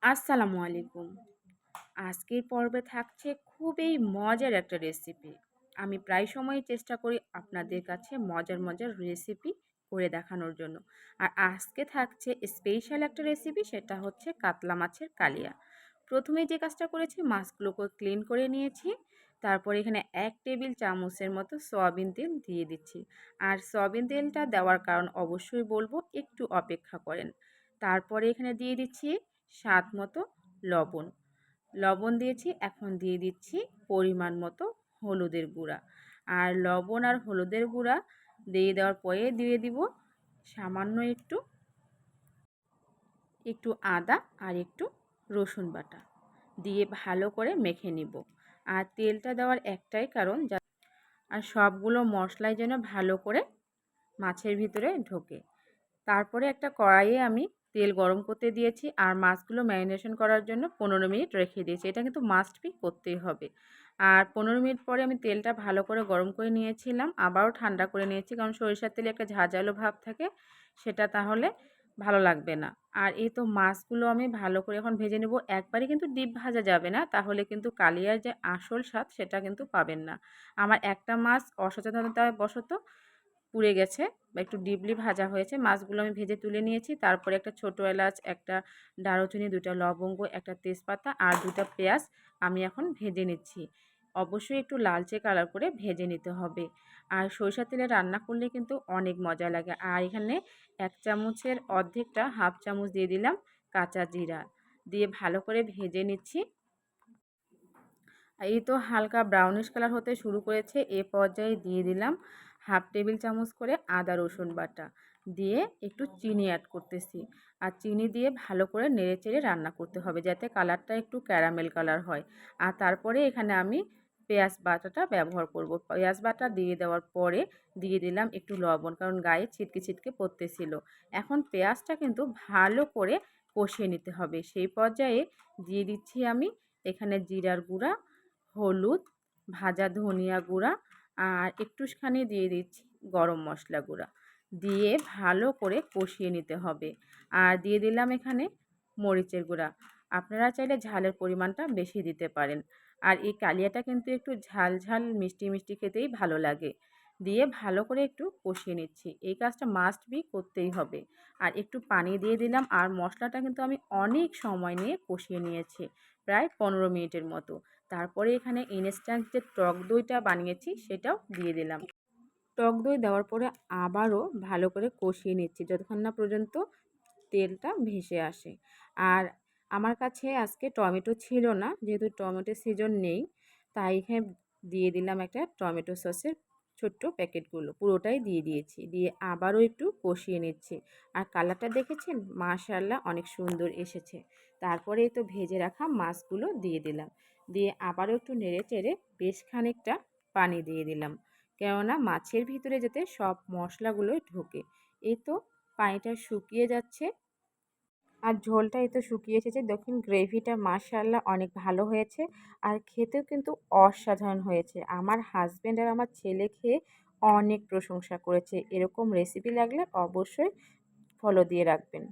আসসালামু আলাইকুম। আজকের পর্বে থাকছে খুবই মজার একটা রেসিপি। আমি প্রায় সময়ই চেষ্টা করি আপনাদের কাছে মজার রেসিপি করে দেখানোর জন্য। আর আজকে থাকছে স্পেশাল একটা রেসিপি, সেটা হচ্ছে কাতলা মাছের কালিয়া। প্রথমেই যে কাজটা করেছি, মাছগুলোকে ক্লিন করে নিয়েছি। তারপরে এখানে ১ টেবিল চামচের মতো সয়াবিন তেল দিয়ে দিচ্ছি। আর সয়াবিন তেলটা দেওয়ার কারণ অবশ্যই বলবো, একটু অপেক্ষা করেন। তারপরে এখানে দিয়ে দিচ্ছি স্বাদ মতো লবণ। লবণ দিয়েছি, এখন দিয়ে দিচ্ছি পরিমাণ মতো হলুদের গুঁড়া। আর লবণ আর হলুদের গুঁড়া দিয়ে দেওয়ার পরে দিয়ে দিব সামান্য একটু আদা আর একটু রসুন বাটা দিয়ে ভালো করে মেখে নিব। আর তেলটা দেওয়ার একটাই কারণ, আর সবগুলো মশলাই যেন ভালো করে মাছের ভিতরে ঢোকে। তারপরে একটা কড়াইয়ে আমি তেল গরম করতে দিয়েছি আর মাছগুলো ম্যারিনেশন করার জন্য ১৫ মিনিট রেখে দিয়েছি। এটা কিন্তু মাস্ট বি করতেই হবে। আর ১৫ মিনিট পরে আমি তেলটা ভালো করে গরম করে নিয়েছিলাম, আবারও ঠান্ডা করে নিয়েছি, কারণ সরিষার তেলে একটা ঝাঁঝালো ভাব থাকে, সেটা তাহলে ভালো লাগবে না। আর এই তো মাছগুলো আমি ভালো করে এখন ভেজে নেব। একবারে কিন্তু ডিপ ভাজা যাবে না, তাহলে কিন্তু কালিয়ার যে আসল স্বাদ সেটা কিন্তু পাবেন না। আমার একটা মাছ অসচেতনতাবশত পুড়ে গেছে বা একটু ডিপলি ভাজা হয়েছে। মাছগুলো আমি ভেজে তুলে নিয়েছি। তারপরে একটা ছোটো এলাচ, একটা দারুচিনি, ২টা লবঙ্গ, একটা তেজপাতা আর ২টা পেঁয়াজ আমি এখন ভেজে নিচ্ছি। অবশ্যই একটু লালচে কালার করে ভেজে নিতে হবে। আর সরিষার তেলে রান্না করলে কিন্তু অনেক মজা লাগে। আর এখানে ১ চামচের অর্ধেকটা হাফ চামচ দিয়ে দিলাম কাঁচা জিরা, দিয়ে ভালো করে ভেজে নিচ্ছি। এই তো হালকা ব্রাউনিশ কালার হতে শুরু করেছে। এ পর্যায়ে দিয়ে দিলাম হাফ টেবিল চামচ করে আদা রসুন বাটা, দিয়ে একটু চিনি অ্যাড করতেছি। আর চিনি দিয়ে ভালো করে নেড়েচেড়ে রান্না করতে হবে, যাতে কালারটা একটু ক্যারামেল কালার হয়। আর তারপরে এখানে আমি পেঁয়াজ বাটাটা ব্যবহার করব। পেঁয়াজ বাটা দিয়ে দেওয়ার পরে দিয়ে দিলাম একটু লবণ, কারণ গায়ে ছিটকে ছিটকে পড়তেছিল। এখন পেঁয়াজটা কিন্তু ভালো করে কষিয়ে নিতে হবে। সেই পর্যায়ে দিয়ে দিচ্ছি আমি এখানে জিরার গুঁড়া, হলুদ, ভাজা ধনিয়া গুঁড়া আর একটুখানি দিয়ে দিচ্ছি গরম মশলা গুঁড়া, দিয়ে ভালো করে কষিয়ে নিতে হবে। আর দিয়ে দিলাম এখানে মরিচের গুঁড়া। আপনারা চাইলে ঝালের পরিমাণটা বেশি দিতে পারেন। আর এই কালিয়াটা কিন্তু একটু ঝাল ঝাল মিষ্টি মিষ্টি খেতেই ভালো লাগে। দিয়ে ভালো করে একটু কষিয়ে নিচ্ছি। এই কাজটা মাস্ট বি করতেই হবে। আর একটু পানি দিয়ে দিলাম। আর মশলাটা কিন্তু আমি অনেক সময় নিয়ে কষিয়ে নিয়েছি, প্রায় ১৫ মিনিটের মতো। তারপরে এখানে ইনস্ট্যান্ট যে টক দইটা বানিয়েছি সেটাও দিয়ে দিলাম। টক দই দেওয়ার পরে আবারও ভালো করে কষিয়ে নিচ্ছি, যতক্ষণ না পর্যন্ত তেলটা ভেসে আসে। আর আমার কাছে আজকে টমেটো ছিল না, যেহেতু টমেটোর সিজন নেই, তাই এখানে দিয়ে দিলাম একটা টমেটো সসের ছোট্ট প্যাকেটগুলো, পুরোটাই দিয়ে দিয়েছি। দিয়ে আবারও একটু কষিয়ে নিচ্ছি। আর কালারটা দেখেছেন, মাশাআল্লাহ অনেক সুন্দর এসেছে। তারপরে তো ভেজে রাখা মাছগুলো দিয়ে দিলাম। দিয়ে আবারও একটু নেড়ে চেড়ে বেশ খানিকটা পানি দিয়ে দিলাম, কেননা মাছের ভিতরে যাতে সব মশলাগুলো ঢোকে। এই তো পানিটা শুকিয়ে যাচ্ছে আর ঝোলটা এই তো শুকিয়ে এসেছে। দেখুন গ্রেভিটা মাশাআল্লাহ অনেক ভালো হয়েছে। আর খেতেও কিন্তু অসাধারণ হয়েছে। আমার হাসব্যান্ড আর আমার ছেলে খেয়ে অনেক প্রশংসা করেছে। এরকম রেসিপি লাগলে অবশ্যই ফলো দিয়ে রাখবেন।